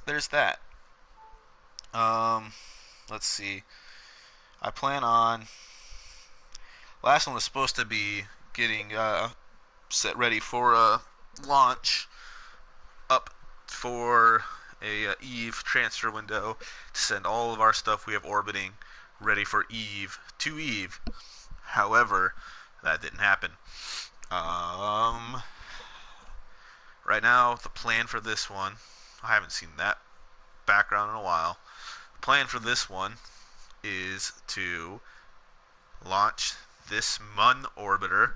there's that. Um, let's see. I plan on. Last one was supposed to be getting set ready for a launch up for a Eve transfer window to send all of our stuff we have orbiting ready for Eve to Eve. However, that didn't happen. Um, right now, the plan for this one, I haven't seen that background in a while. The plan for this one is to launch this Mun orbiter,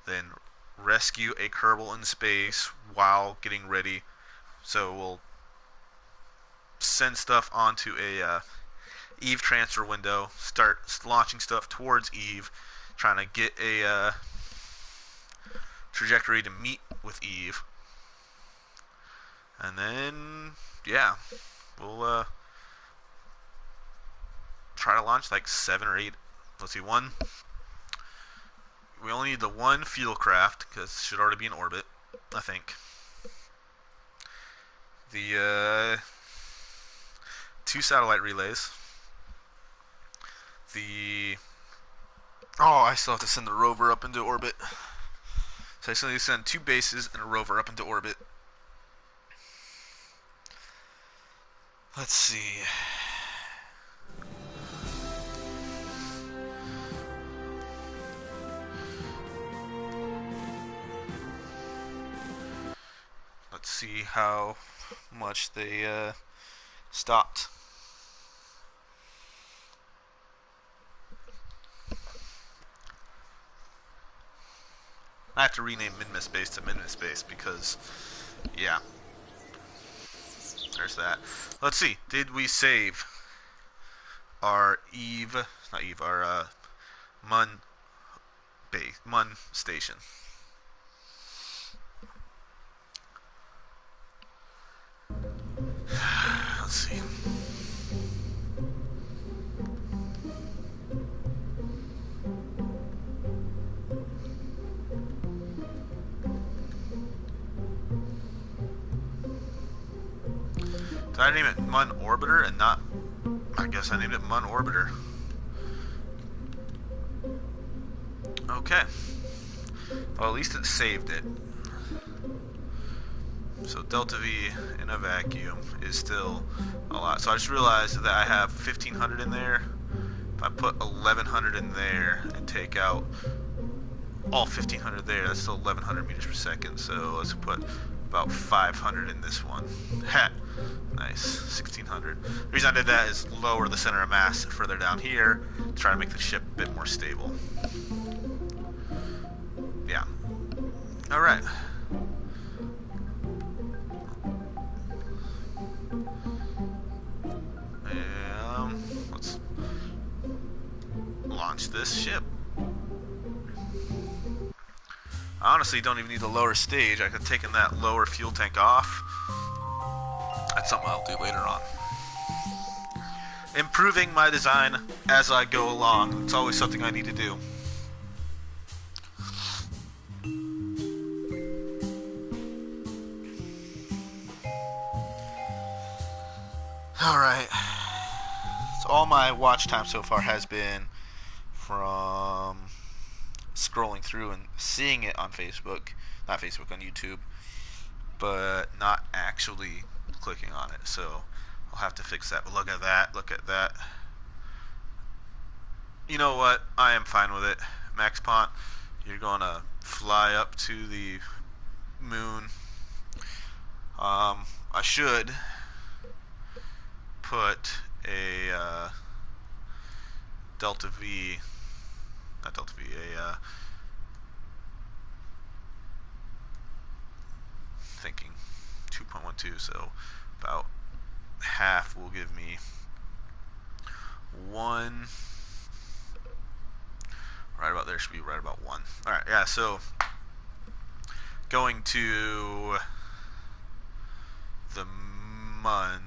then rescue a Kerbal in space while getting ready. So we'll send stuff onto a Eve transfer window, start launching stuff towards Eve, trying to get a trajectory to meet with Eve, and then yeah, we'll try to launch like 7 or 8. Let's see, one. We only need the one fuel craft because it should already be in orbit, I think. The 2 satellite relays. The I still have to send the rover up into orbit. So I still need to send 2 bases and a rover up into orbit. Let's see. Let's see how much they stopped. I have to rename Minmus Base to Minmus Base because, yeah, there's that. Let's see. Did we save our Eve? Not Eve. Our Mun base, Mun station. Let's see. Did I name it Mun Orbiter and not? I guess I named it Mun Orbiter. Okay. Well, at least it saved it. So Delta V in a vacuum is still a lot. So I just realized that I have 1,500 in there. If I put 1,100 in there and take out all 1,500 there, that's still 1,100 meters per second. So let's put about 500 in this one. Ha! Nice. 1,600. The reason I did that is lower the center of mass further down here to try to make the ship a bit more stable. Yeah. Alright. Let's launch this ship. I honestly don't even need the lower stage. I could have taken that lower fuel tank off. That's something I'll do later on. Improving my design as I go along. It's always something I need to do. Alright. So all my watch time so far has been from scrolling through and seeing it on Facebook. Not Facebook, on YouTube. But not actually clicking on it. So I'll have to fix that. But look at that. Look at that. You know what? I am fine with it. Max Pont, you're going to fly up to the moon. I should put a Delta V, not Delta V, thinking 2.12, so about half will give me 1. Right about there should be right about 1. Alright, yeah, so going to the Mun,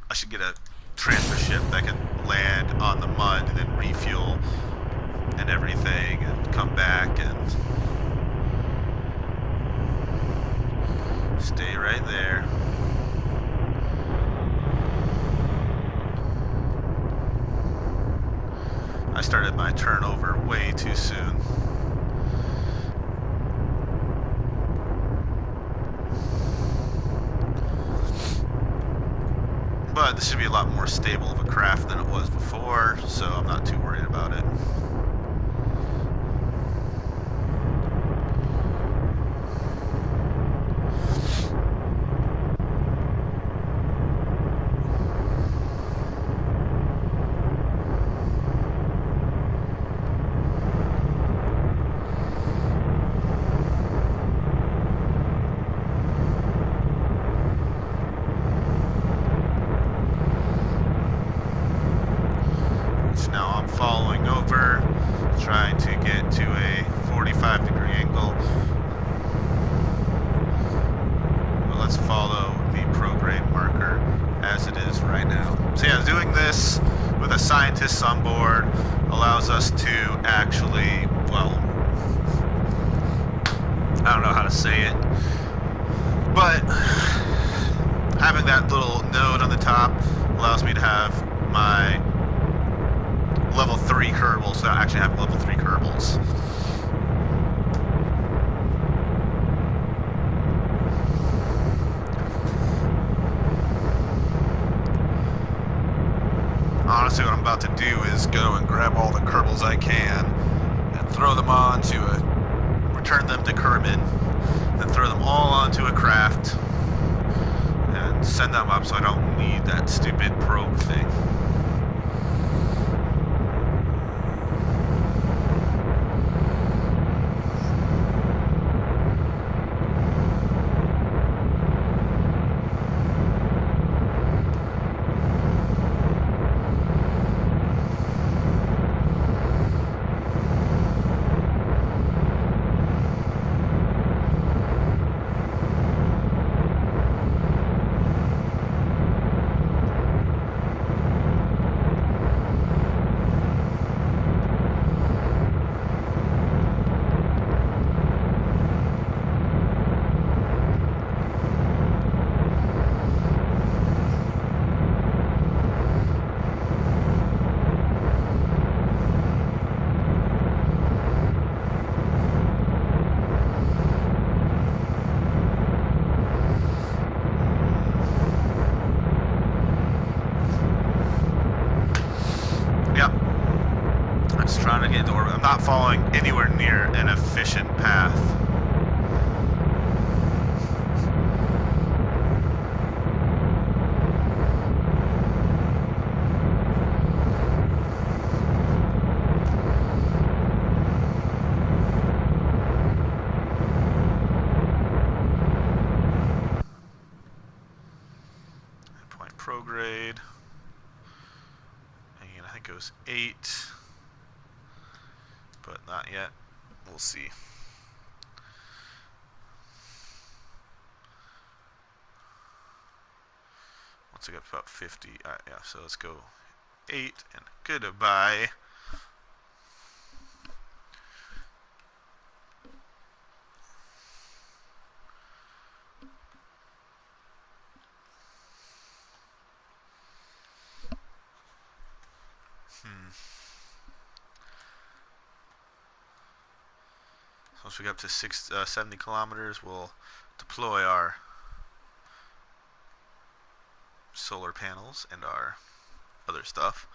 I should get a transfer ship that can land on the Mun and then refuel and everything and come back and Stay right there. I started my turnover way too soon. But this should be a lot more stable of a craft than it was before, so I'm not too worried about it. Following over, trying to get to a 45-degree angle. But let's follow the prograde marker as it is right now. So yeah, doing this with a scientist on board allows us to actually, well, I don't know how to say it, but having that little node on the top allows me to have my level 3 Kerbals without actually having level 3 Kerbals. Honestly, what I'm about to do is go and grab all the Kerbals I can and throw them onto return them to Kerman, then throw them all onto a craft and send them up so I don't need that stupid probe thing. Trying to get into orbit. I'm not following anywhere near an efficient path. Point prograde. And I think it was 8. But not yet. We'll see. Once I get about 50, yeah, so let's go 8 and goodbye. Once we get up to 70 kilometers, we'll deploy our solar panels and our other stuff.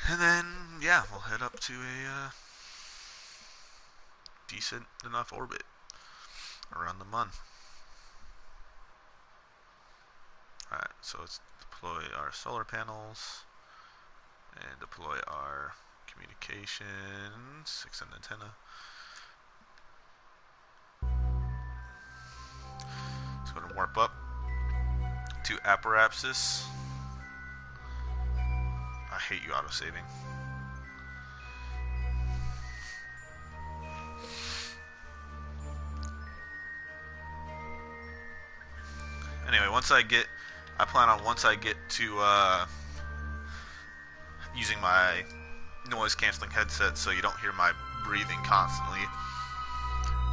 And then, yeah, we'll head up to a decent enough orbit around the Mun. Alright, so let's deploy our solar panels and deploy our communications, extend antenna. It's going to warp up to Apparapsis. I hate you auto-saving. Anyway, I plan on once I get to using my noise canceling headset so you don't hear my breathing constantly.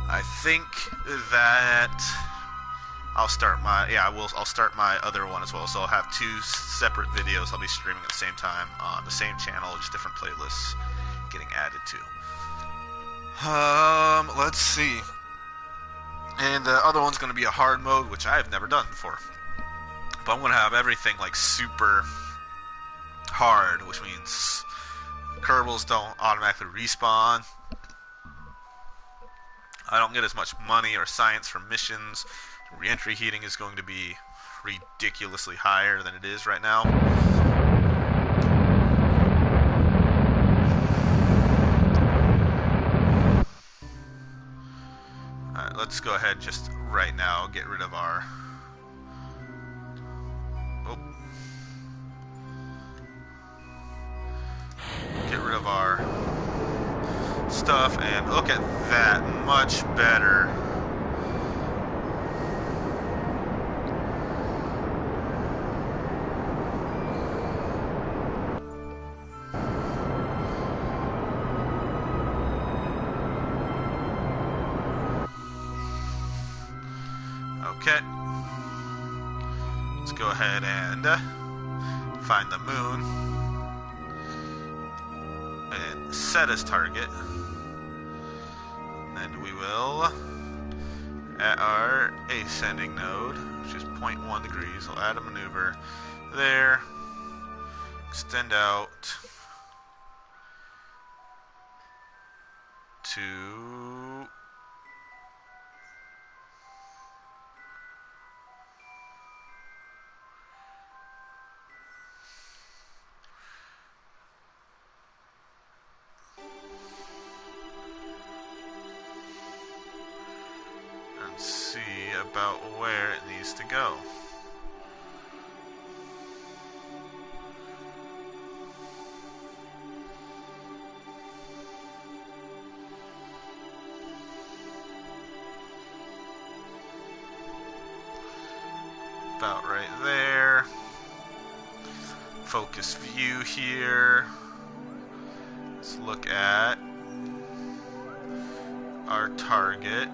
I think that I'll start my other one as well. So I'll have two separate videos I'll be streaming at the same time on the same channel, just different playlists getting added to. Let's see. And the other one's going to be a hard mode, which I've never done before. But I'm going to have everything like super hard, which means Kerbals don't automatically respawn. I don't get as much money or science from missions. Re-entry heating is going to be ridiculously higher than it is right now. Alright, let's go ahead just right now get rid of our... Oh. Get rid of our stuff, and look at that, much better. Okay, let's go ahead and find the moon and set as target. And we will, at our ascending node, which is 0.1 degrees, we'll add a maneuver there, extend out to see about where it needs to go. About right there. Focus view here. Let's look at our target.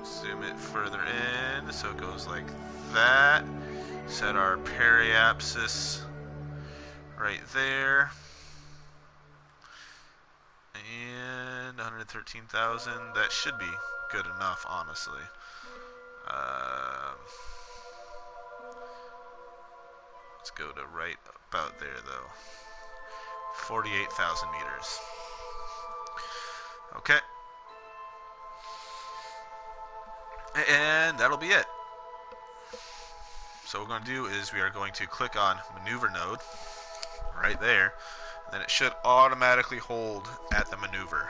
Zoom it further in so it goes like that. Set our periapsis right there. And 113,000. That should be good enough, honestly. Let's go to right about there, though. 48,000 meters. Okay. And that'll be it. So what we're going to do is we are going to click on maneuver node right there. And then it should automatically hold at the maneuver.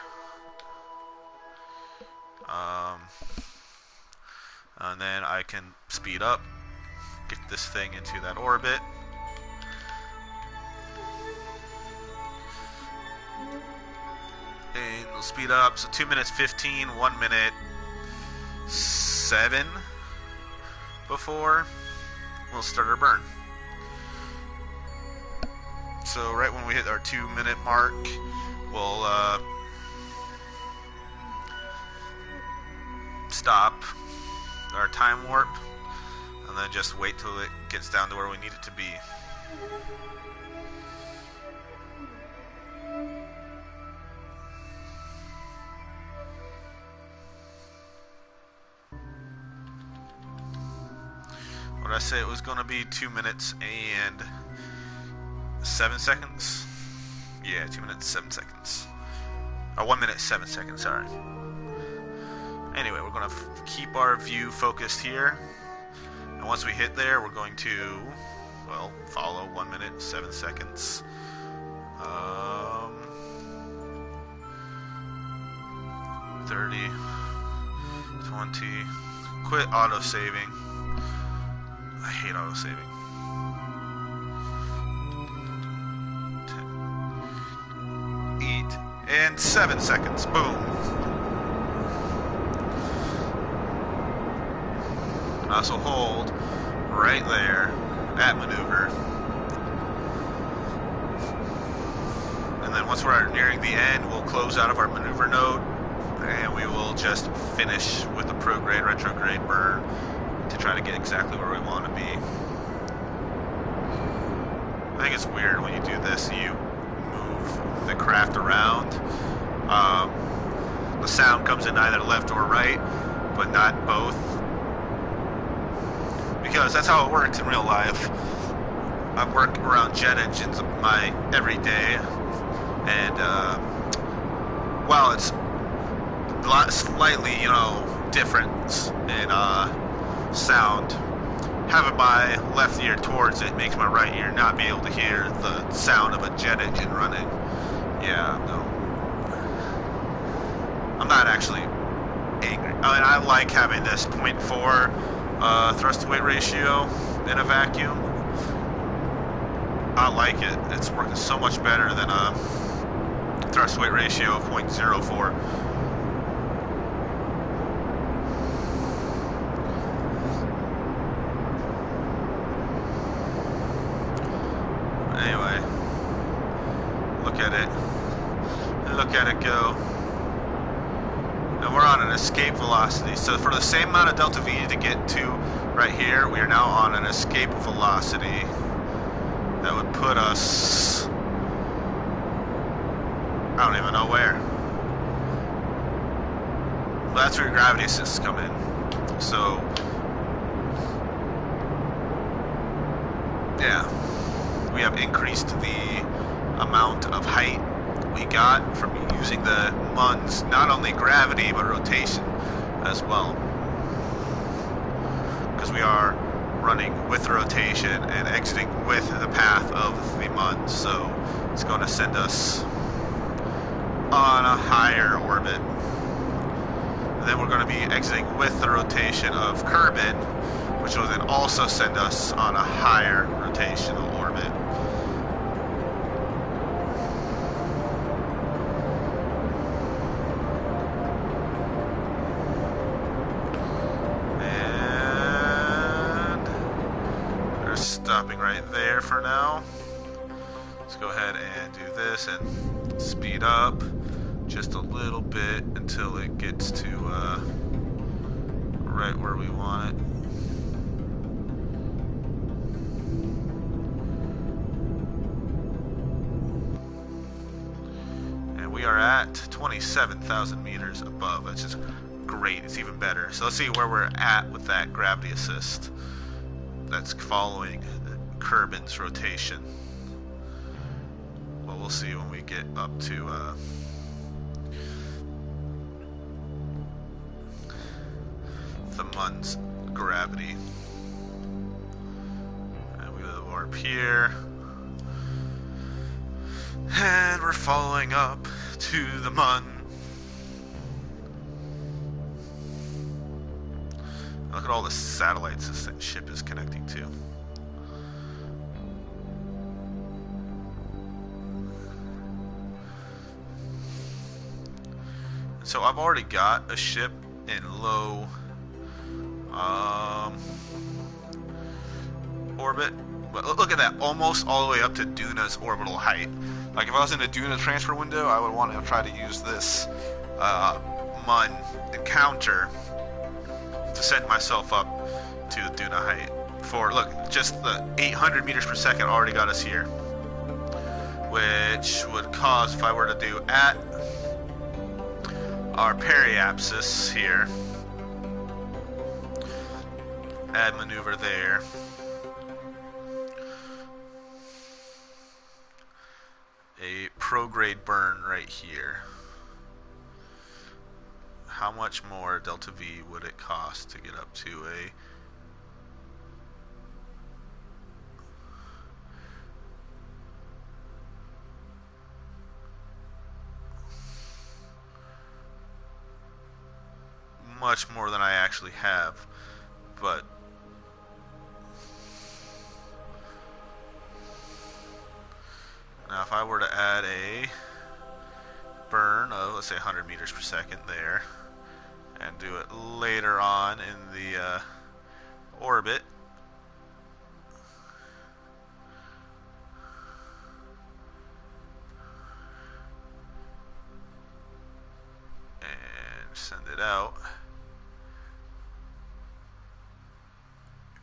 And then I can speed up, get this thing into that orbit. And we'll speed up. So 2 minutes 15, 1 minute 7 before we'll start our burn. So right when we hit our 2 minute mark, we'll stop our time warp and then just wait till it gets down to where we need it to be. What did I say it was going to be? 2 minutes and 7 seconds? Yeah, 2 minutes 7 seconds. 1 minute 7 seconds, sorry. Anyway, we're going to keep our view focused here. And once we hit there, we're going to, well, follow 1 minute 7 seconds. 30, 20, quit auto-saving. I hate auto-saving. 10, 8, and 7 seconds. Boom. So hold right there at maneuver. And then once we're nearing the end, we'll close out of our maneuver node and we will just finish with a prograde, retrograde burn to try to get exactly where we want to be. I think it's weird when you do this. You move the craft around. The sound comes in either left or right, but not both. Because that's how it works in real life. I work around jet engines my every day, and while it's slightly, difference in sound, having my left ear towards it makes my right ear not be able to hear the sound of a jet engine running. Yeah, no. I'm not actually angry. I mean, I like having this 0.4 thrust to weight ratio in a vacuum. I like it. It's working so much better than a thrust to weight ratio of 0.04. Anyway, look at it go. And we're on an escape velocity. So for the same amount of delta V to get to right here, we are now on an escape velocity that would put us, I don't even know where. But that's where gravity assists come in. So yeah, we have increased the amount of height we got from using the MUN's not only gravity but rotation as well, because we are running with the rotation and exiting with the path of the MUN, so it's going to send us on a higher orbit. And then we're going to be exiting with the rotation of Kerbin, which will then also send us on a higher rotational orbit. Stopping right there for now. Let's go ahead and do this and speed up just a little bit until it gets to right where we want it. And we are at 27,000 meters above. That's just great. It's even better. So let's see where we're at with that gravity assist. That's following Kerbin's rotation. Well, we'll see when we get up to the MUN's gravity. And we will warp here. And we're following up to the MUN. Look at all the satellites this ship is connecting to. So I've already got a ship in low orbit. But look at that, almost all the way up to Duna's orbital height. Like if I was in a Duna transfer window, I would want to try to use this MUN encounter to set myself up to the Duna height. For, look, just the 800 meters per second already got us here. Which would cause, if I were to do at our periapsis here, add maneuver there, a prograde burn right here. How much more delta V would it cost to get up to a much more than I actually have, but now if I were to add a burn of, let's say, 100 meters per second there, and do it later on in the orbit, Send it out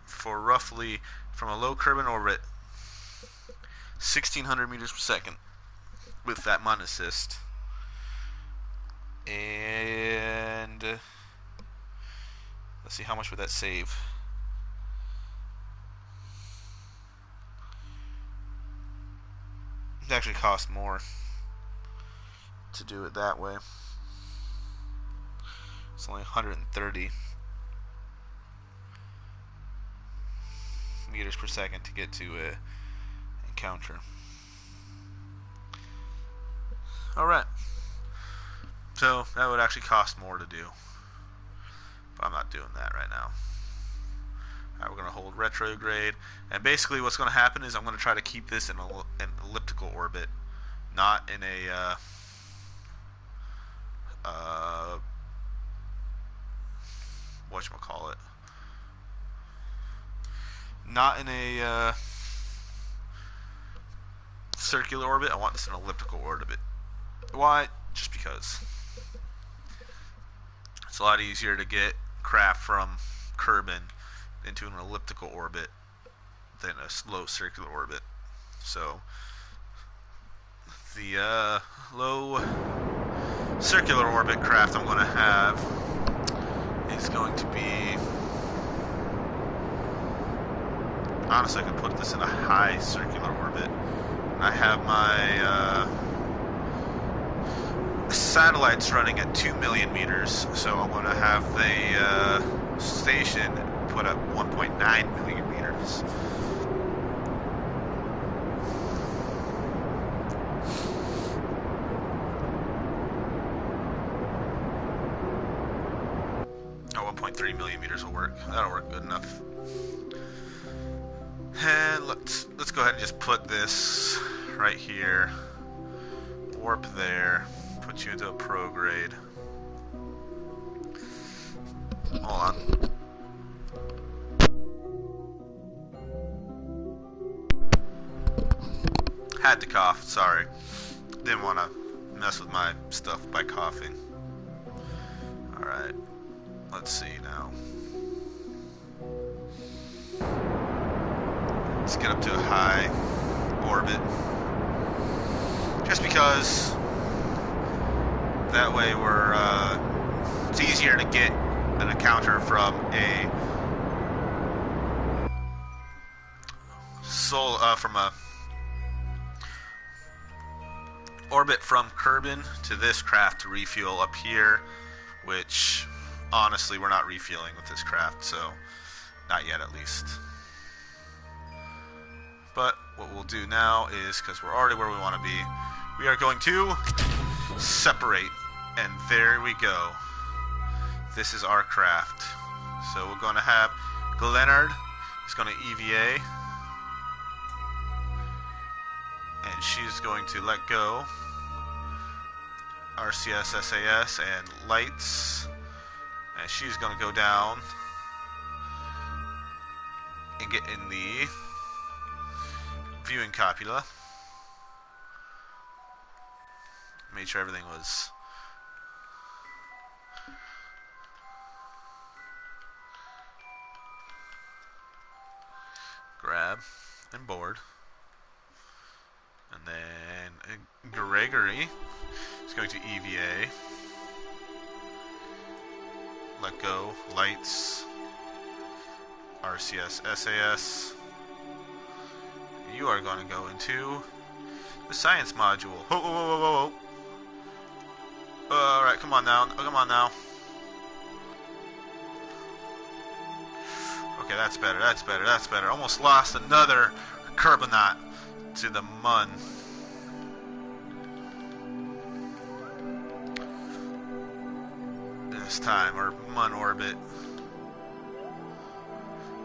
for roughly, from a low Kerbin orbit, 1,600 meters per second with that MUN assist. And let's see, how much would that save? It actually costs more to do it that way. It's only 130 meters per second to get to a encounter. Alright. So that would actually cost more to do. But I'm not doing that right now. Alright, we're going to hold retrograde. And basically what's going to happen is I'm going to try to keep this in an elliptical orbit. Not in a whatchamacallit. Not in a circular orbit. I want this in an elliptical orbit. Why? Just because. It's a lot easier to get craft from Kerbin into an elliptical orbit than a slow circular orbit. So the low circular orbit craft I'm going to have is going to be, honestly I could put this in a high circular orbit. I have my satellites running at 2 million meters, so I'm going to have the station put at 1.9 million meters. Oh, 1.3 million meters will work. That'll work good enough. And let's go ahead and just put this right here. Warp there. Put you into a prograde. Hold on. Had to cough, sorry. Didn't want to mess with my stuff by coughing. Alright. Let's see now. Let's get up to a high orbit. Just because that way we're it's easier to get an encounter from a orbit from Kerbin to this craft to refuel up here, which honestly we're not refueling with this craft, so not yet at least. But what we'll do now is, because we're already where we want to be, we are going to separate, and there we go. This is our craft. So we're going to have Glenard is going to EVA, and she's going to let go RCS, SAS, and lights, and she's going to go down and get in the viewing copula. Made sure everything was grab and board. And then Gregory is going to EVA. Let go, lights, RCS, SAS. You are going to go into the science module. Whoa, whoa, whoa, whoa, whoa. Alright, come on now. Come on now. Okay, that's better, that's better, that's better. Almost lost another Kerbinaut to the MUN. This time, or MUN orbit.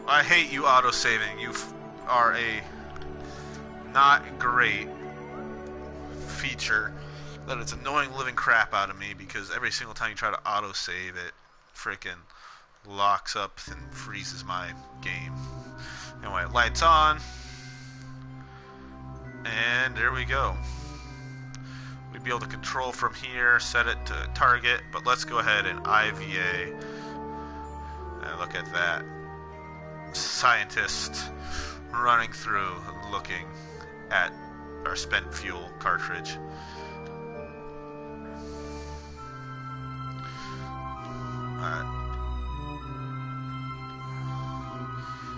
I hate you auto-saving. You are a not great feature that it's annoying living crap out of me, because every single time you try to auto-save it frickin' locks up and freezes my game. Anyway, lights on, and there we go. we'd be able to control from here, set it to target, but let's go ahead and IVA. And look at that. Scientist running through and looking at our spent fuel cartridge. Alright.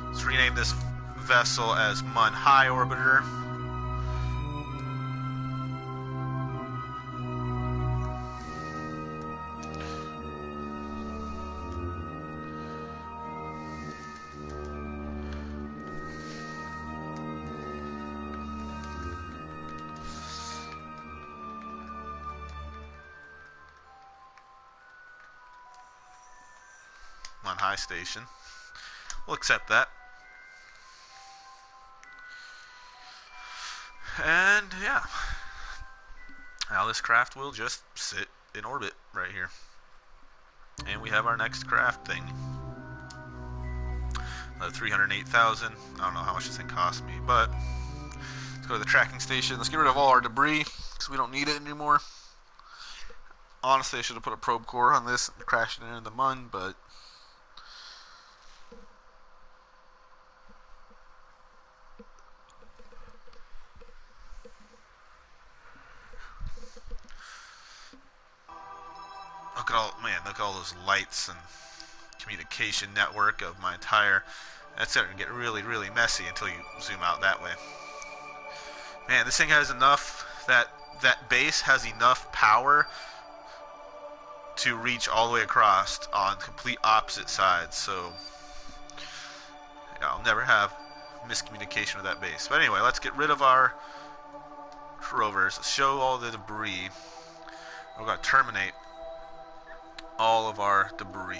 Let's rename this vessel as Mun High Orbiter. Mun High Station. We'll accept that. And yeah, now this craft will just sit in orbit right here. And we have our next craft thing. 308,000. I don't know how much this thing cost me, but let's go to the tracking station. Let's get rid of all our debris because we don't need it anymore. Honestly, I should have put a probe core on this and crashed it into the Mun, but look at all, man, look at all those lights and communication network of my entire. That's starting to get really, really messy until you zoom out that way. Man, this thing has enough, that base has enough power to reach all the way across on complete opposite sides. So yeah, I'll never have miscommunication with that base. But anyway, let's get rid of our rovers. Let's show all the debris. We're going to terminate all of our debris.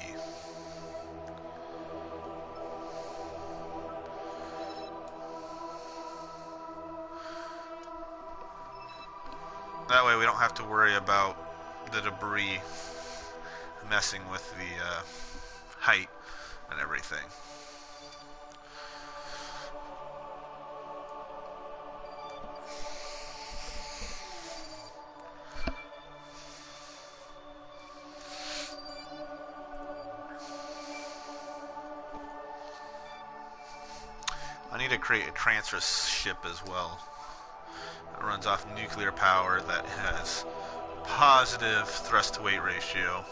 That way we don't have to worry about the debris messing with the height and everything. I need to create a transfer ship as well. It runs off nuclear power that has positive thrust to weight ratio.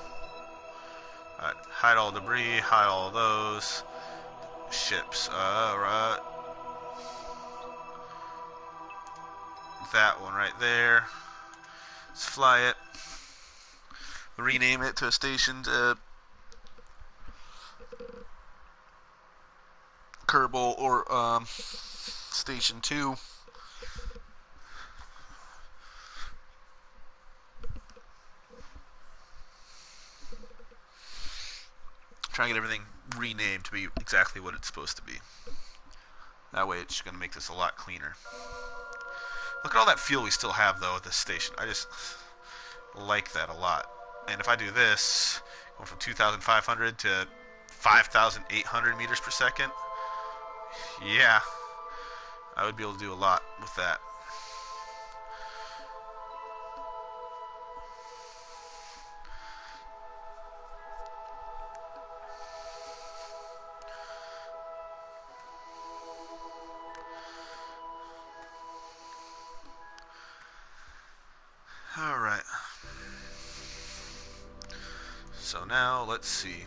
Hide all debris, hide all those ships. Right. That one right there. Let's fly it. Rename it to a station to Kerbal or Station 2. Try and get everything renamed to be exactly what it's supposed to be. That way it's going to make this a lot cleaner. Look at all that fuel we still have though at this station. I just like that a lot. And if I do this, going from 2,500 to 5,800 meters per second, yeah, I would be able to do a lot with that. Alright. So now, let's see.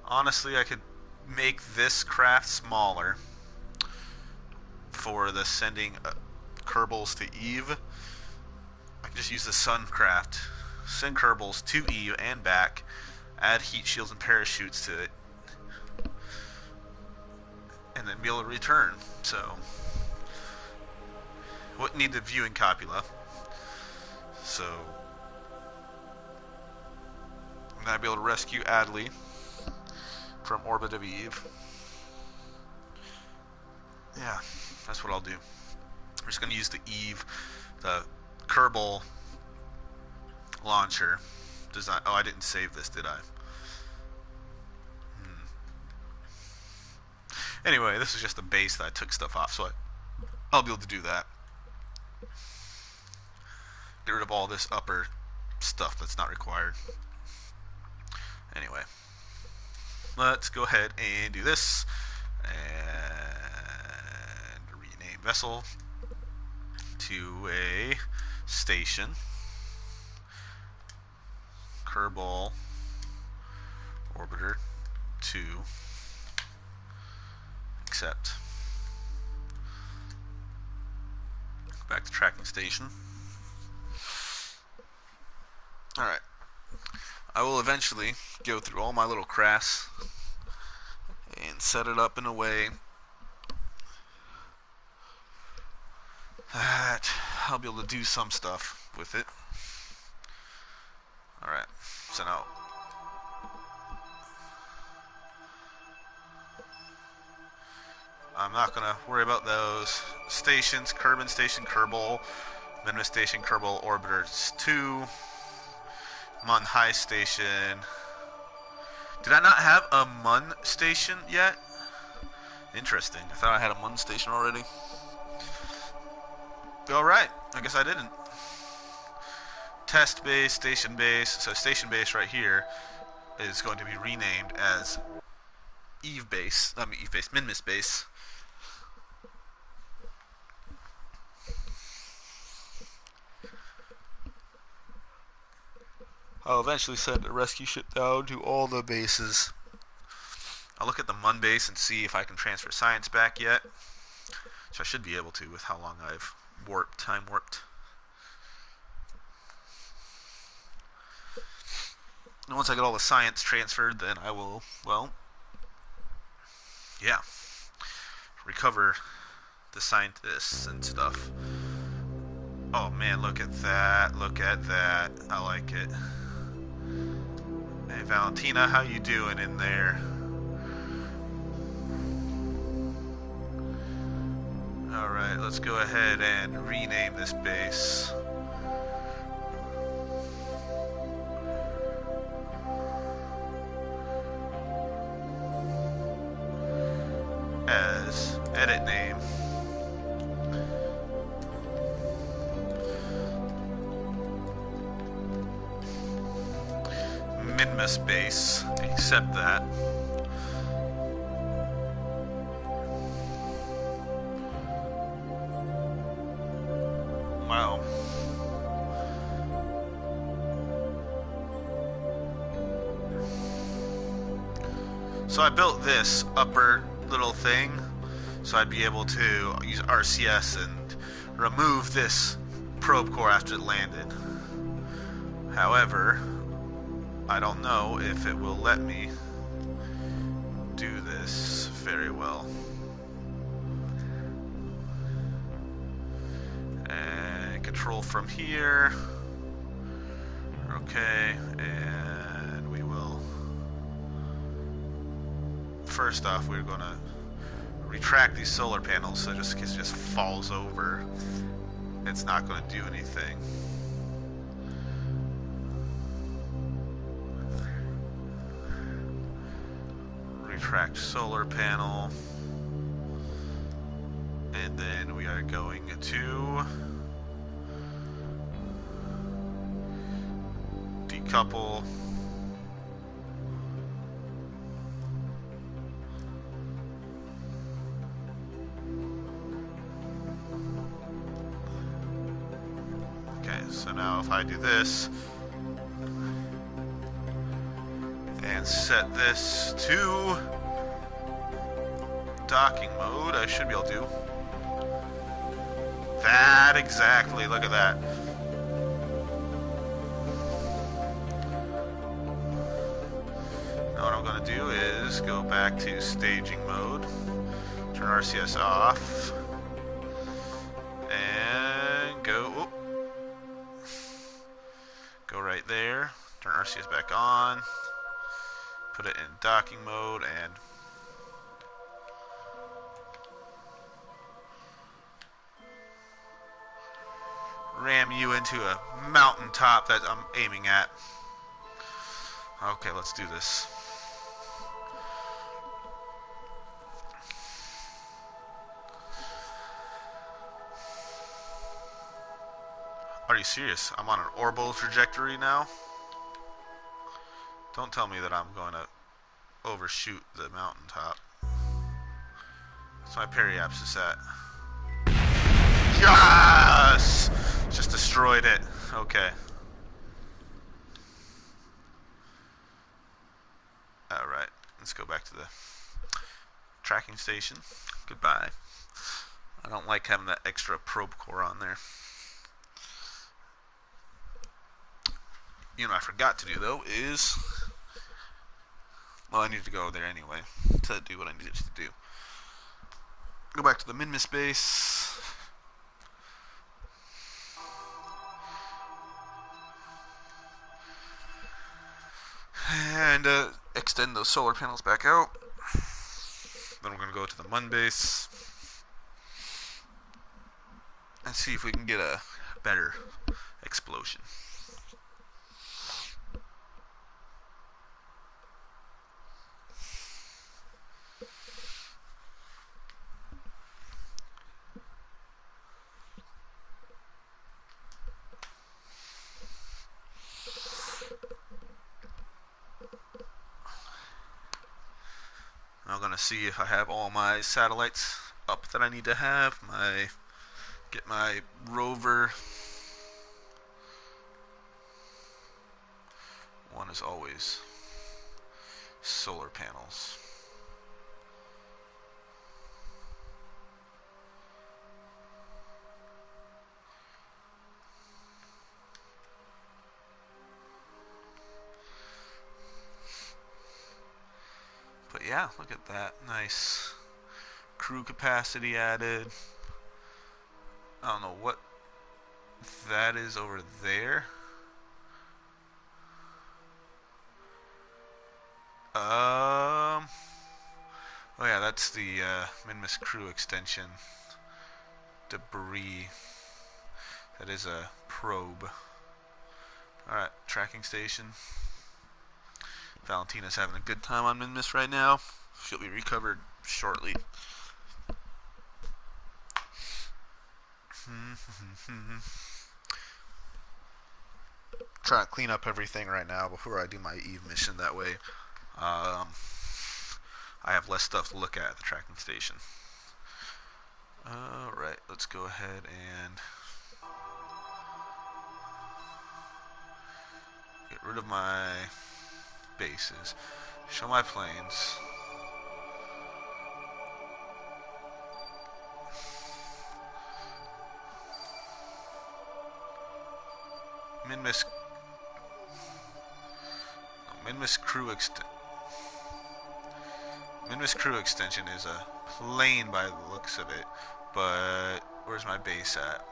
Honestly, I could make this craft smaller for the sending Kerbals to Eve. I can just use the Sun craft, send Kerbals to Eve and back, add heat shields and parachutes to it, and then be able to return. So wouldn't need the viewing copula. So and I'd be able to rescue Adley from orbit of Eve. Yeah, that's what I'll do. I'm just going to use the Eve, the Kerbal launcher design. Oh, I didn't save this, did I? Anyway, this is just a base that I took stuff off, so I'll be able to do that. get rid of all this upper stuff that's not required. Anyway, let's go ahead and do this and rename vessel to a station. Kerbal orbiter 2. Accept. Back to tracking station. Alright. I will eventually go through all my little crafts and set it up in a way that I'll be able to do some stuff with it. Alright, so now I'm not gonna worry about those stations. Kerbin Station, Kerbal, Minima Station, Kerbal Orbiter 2, Mun High Station. Did I not have a Mun Station yet? Interesting. I thought I had a Mun Station already. Alright, I guess I didn't. Test base, station base. So station base right here is going to be renamed as Eve base. Eve base, Minmus base. I'll eventually send a rescue ship down to all the bases. I'll look at the Mun base and see if I can transfer science back yet. Which I should be able to with how long I've time warped. And once I get all the science transferred, then I will, well, yeah, recover the scientists and stuff. Oh man, look at that. Look at that. I like it. Hey Valentina, how you doing in there? Alright, let's go ahead and rename this base. As edit name. Minmus base. Accept that. Wow. So I built this upper little thing so I'd be able to use RCS and remove this probe core after it landed. However, I don't know if it will let me do this very well. And control from here. Okay, and we will. First off, we're going to retract these solar panels so just in case it just falls over, it's not going to do anything. Retract solar panel, and then we are going to decouple. Okay, so now if I do this and set this to docking mode, I should be able to. That exactly, look at that. Now what I'm going to do is go back to staging mode, turn RCS off, and go, go right there, turn RCS back on, put it in docking mode, and ram you into a mountaintop that I'm aiming at. Okay, let's do this. you serious? I'm on an orbital trajectory now? Don't tell me that I'm going to overshoot the mountaintop. That's my periapsis at. Yes! Just destroyed it. Okay. Alright, let's go back to the tracking station. Goodbye. I don't like having that extra probe core on there. You know what I forgot to do, though, is... Well, I need to go there anyway to do what I needed to do. Go back to the Minmus base. And extend those solar panels back out. Then we're going to go to the Mun base and see if we can get a better explosion. I'm going to see if I have all my satellites up that I need to have. Get my rover. One is always solar panels. But yeah, look at that. Nice crew capacity added. I don't know what that is over there. Oh yeah, that's the Minmus crew extension debris. That is a probe. Alright, tracking station. Valentina's having a good time on Minmus right now. She'll be recovered shortly. Trying to clean up everything right now before I do my Eve mission. That way, I have less stuff to look at the tracking station. Alright, let's go ahead and get rid of my bases. Show my planes. Minmus crew extension is a plane by the looks of it, but where's my base at?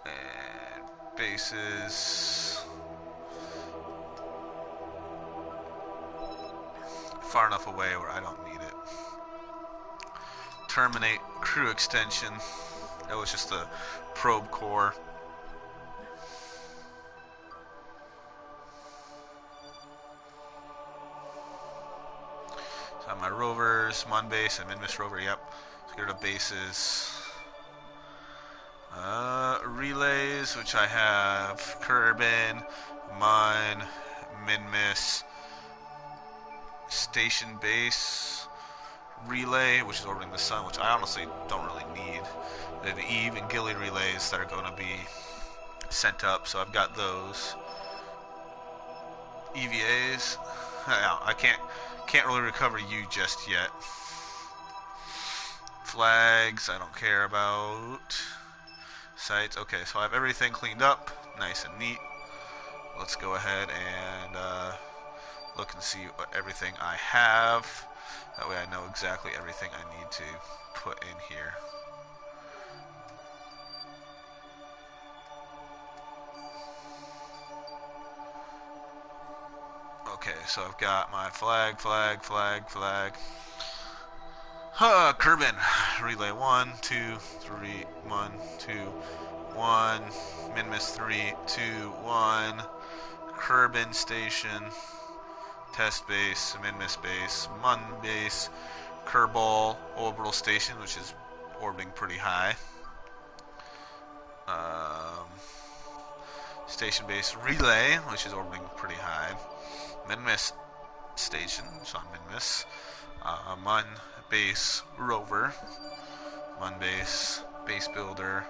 And bases far enough away where I don't need it. Terminate crew extension. That was just a probe core. So I have my rovers, Mun base, and Minmus rover. Yep. Let's get rid of bases. Relays, which I have Kerbin, Mun, Minmus, station base, relay, which is orbiting the sun, which I honestly don't really need. They have the Eve and Gilly relays that are going to be sent up, so I've got those. EVAs, I can't really recover you just yet. Flags, I don't care about. Sites, okay, so I have everything cleaned up, nice and neat. Let's go ahead and look and see what everything I have. That way I know exactly everything I need to put in here. Okay, so I've got my flag. Kerbin. Relay 1, 2, 3, 1, 2, 1. Minmus 3, 2, 1. Kerbin station. Test base, Minmus base, Mun base, Kerbal orbital station, which is orbiting pretty high. Um, Station-based relay, which is orbiting pretty high. Min-miss station, so on min-miss. Mun base rover. Mun base base builder.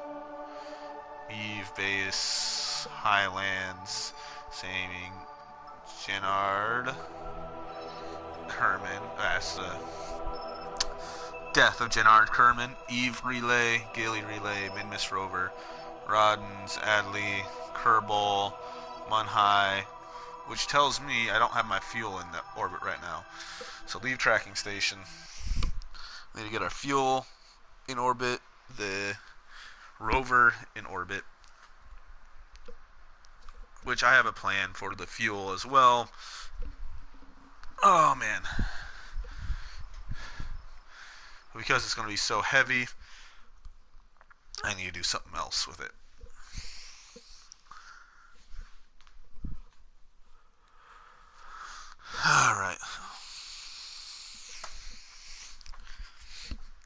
Eve base highlands. Saving Gennard Kerman. That's the death of Gennard Kerman. Eve relay, Gailey relay, min-miss rover. Rodens, Adley, Kerbal, Munhigh, which tells me I don't have my fuel in the orbit right now. So leave tracking station. We need to get our fuel in orbit, the rover in orbit, which I have a plan for the fuel as well. Oh man. Because it's going to be so heavy, I need to do something else with it. Alright.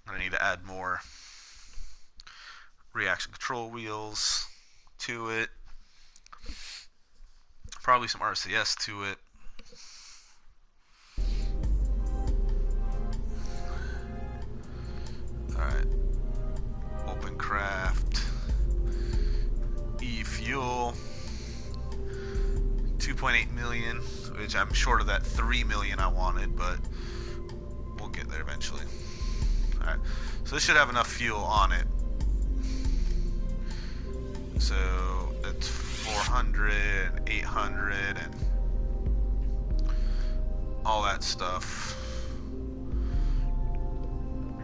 I need to add more reaction control wheels to it. Probably some RCS to it. Alright. Open craft. E-fuel. 2.8 million, which I'm short of that 3 million I wanted, but we'll get there eventually. Alright, so this should have enough fuel on it. So it's 400, 800, and all that stuff.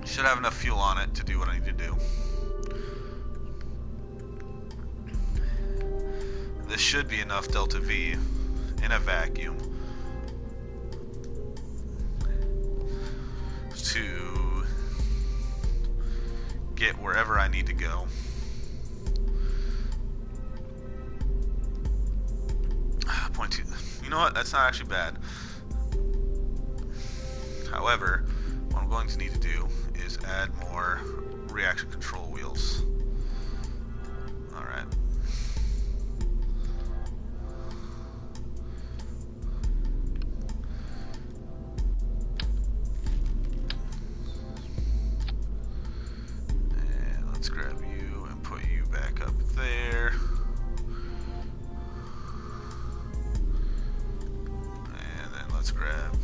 Should have enough fuel on it to do what I need to do. This should be enough delta V in a vacuum to get wherever I need to go. Point two. You know what? That's not actually bad. However, what I'm going to need to do is add more reaction control wheels. Alright. And let's grab you and put you back up there. And then let's grab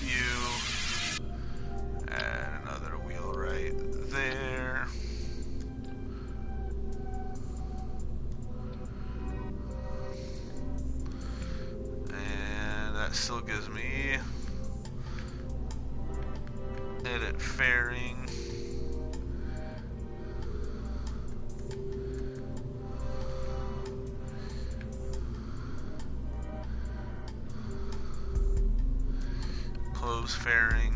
you, add another wheel right there. And that still gives me edit fairing. Close fairing.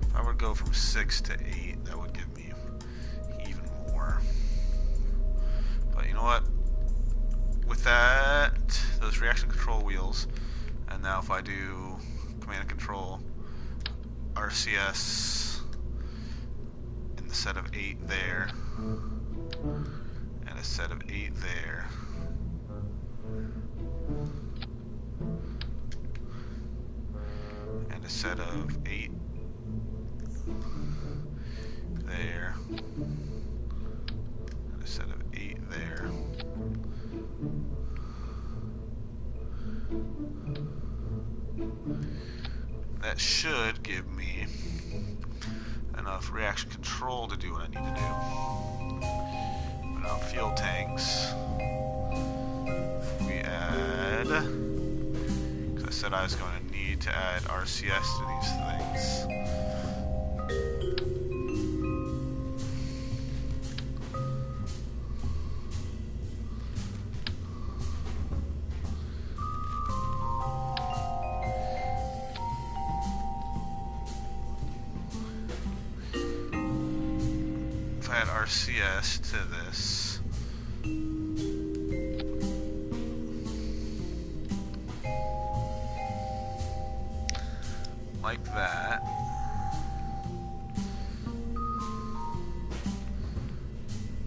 If I would go from 6 to 8, that would give me even more. But you know what? With that, those reaction control wheels, and now if I do command and control RCS in the set of 8 there, and a set of 8 there, and a set of 8 there, and a set of 8 there. That should give me enough reaction control to do what I need to do. But now fuel tanks, if we add, because I said I was going to need to add RCS to these things. if I had RCS to this. Like that.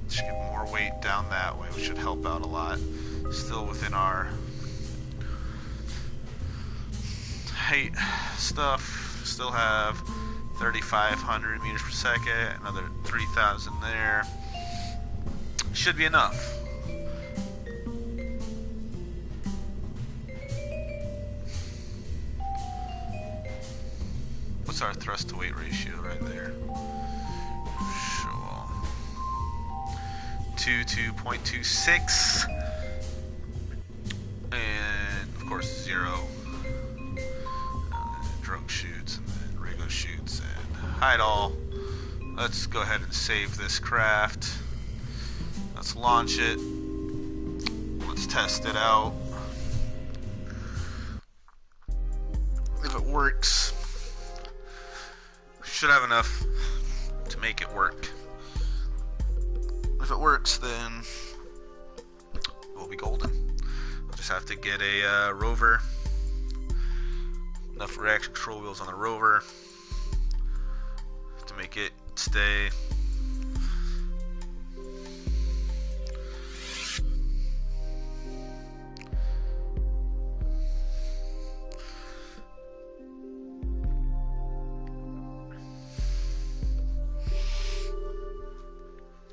Should get more weight down that way, which should help out a lot. Still within our height stuff. Still have 3,500 meters per second, another 3,000 there. Should be enough. What's our thrust to weight ratio right there? Sure. 2.26. And of course 0. Drone shoots and then Rigo shoots and hide all. Let's go ahead and save this craft. Let's launch it. Let's test it out. If it works, we should have enough to make it work. If it works, then we'll be golden. We'll just have to get a rover. Enough reaction control wheels on the rover to make it stay.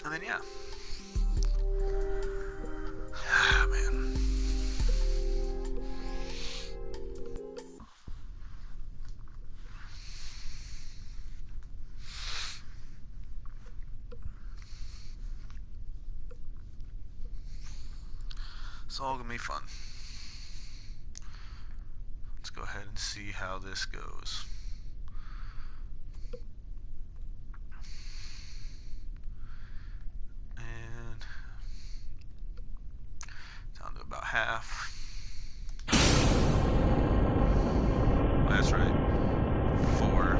And then, yeah. Ah, man. It's all gonna be fun. Let's go ahead and see how this goes. And down to about half. Oh, that's right. 4.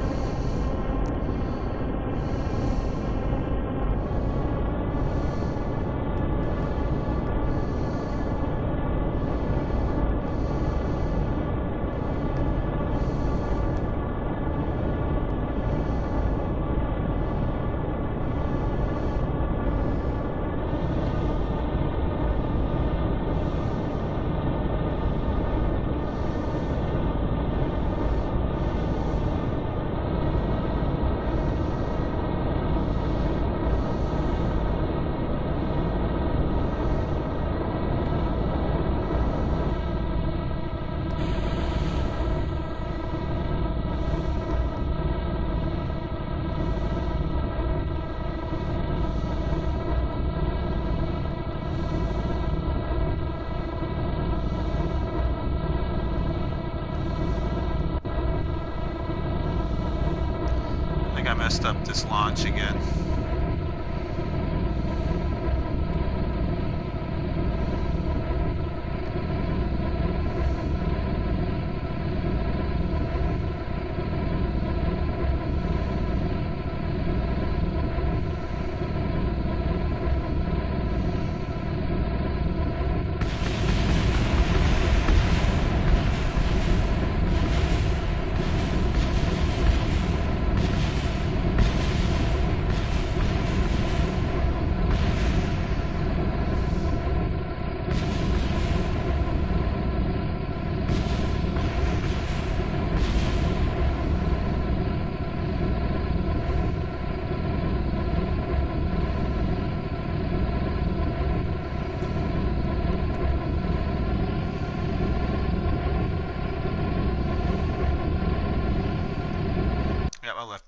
I messed up this launch again.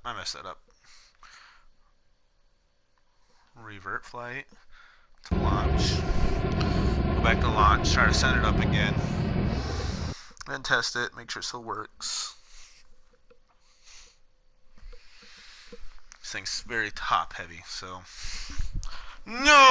I messed that up. Revert flight to launch. Go back to launch, try to set it up again. Then test it, make sure it still works. This thing's very top heavy, so. No!